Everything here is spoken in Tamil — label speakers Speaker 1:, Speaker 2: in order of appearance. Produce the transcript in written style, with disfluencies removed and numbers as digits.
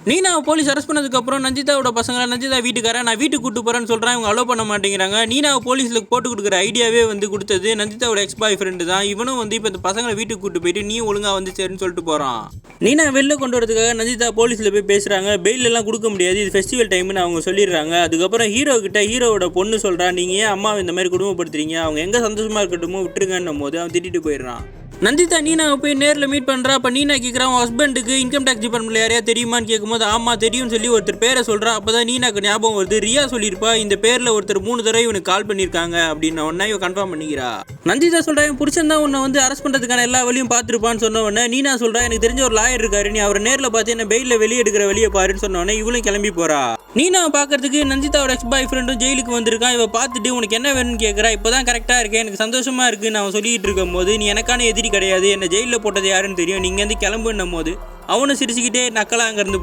Speaker 1: நீனாவை போலீஸ் அரெஸ்ட் பண்ணதுக்கப்புறம் நந்திதாவோட பசங்களை நந்திதா வீட்டுக்காரன் நான் வீட்டுக்கு கூட்டு போகிறேன்னு சொல்கிறேன். இவங்க அலோவ் பண்ண மாட்டேங்கிறாங்க. நீனாவை போலீஸில் போட்டு கொடுக்குற ஐடியாவே கொடுத்தது நந்திதாவோட எக்ஸ் பாய் ஃப்ரெண்டு தான். இவனும் இப்போ இந்த பசங்களை வீட்டுக்கு கூட்டு போயிட்டு நீ ஒழுங்காக சரின்னு சொல்லிட்டு போகிறான். நீனா வெளில கொண்டு வரதுக்காக நந்திதா போலீஸில் போய் பேசுகிறாங்க. பெயிலெல்லாம் கொடுக்க முடியாது, இது ஃபெஸ்டிவல் டைம்னு அவங்க சொல்லிடுறாங்க. அதுக்கப்புறம் ஹீரோவோட பொண்ணு சொல்கிறான், நீங்கள் ஏன் அம்மாவை இந்த மாதிரி குடும்பப்படுத்துறீங்க, அவங்க எங்கே சந்தோஷமாக இருக்கட்டுமோ விட்டுருங்கன்னும் போது அவன் திட்டிட்டு போயிடுறான். நந்திதா நீனாவை போய் நேரில் மீட் பண்ணுறா. அப்போ நீனா கேட்குறான், உன் ஹஸ்பண்டுக்கு இன்கம் டேக்ஸ் டிபார்ட்மெண்ட்டில் யாரையா தெரியுமான்னு கேட்கும்போது ஆமாம் தெரியும்னு சொல்லி ஒருத்தர் பேரை சொல்கிறா. அப்போ தான் நீனாக்கு ஞாபகம் வருது, ரியா சொல்லியிருப்பா இந்த பேரில் ஒருத்தர் 3 தடவை இவனுக்கு கால் பண்ணியிருக்காங்க அப்படின்னு உடனே இவன் கன்ஃபார்ம் பண்ணிக்கிறா. நந்திதா சொல்கிறா, என் புருஷன் தான் உன்னை அரெஸ்ட் பண்ணுறதுக்கான எல்லா வழியும் பார்த்துருப்பான்னு சொன்ன உடனே நீனா சொல்கிறா, எனக்கு தெரிஞ்ச ஒரு லாயர் இருக்காரு, நீ அவரை நேரில் பார்த்து என்ன பெயிலில் வெளியே எடுக்கிற வெளியே பாருன்னு சொன்ன உடனே இவளும் கிளம்பி போகிறா. நீனாவை பார்க்கறதுக்கு நந்திதாவோட எக்ஸ் பாய் ஃப்ரெண்டும் ஜெயிலுக்கு வந்திருக்கான். இவ பார்த்துட்டு உனக்கு என்ன வேணும்னு கேட்குறா. இப்போ தான் கரெக்டாக இருக்கேன், எனக்கு சந்தோஷமாக இருக்குன்னு அவன் சொல்லிட்டு இருக்கும் போது நீ எனக்கான எதிரி கிடையாது, என்ன ஜெயிலில் போட்டது யாருன்னு தெரியும், நீங்கள் கிளம்புன்னும் போது அவனும் சிரிச்சுக்கிட்டே நக்கலாக அங்கேருந்து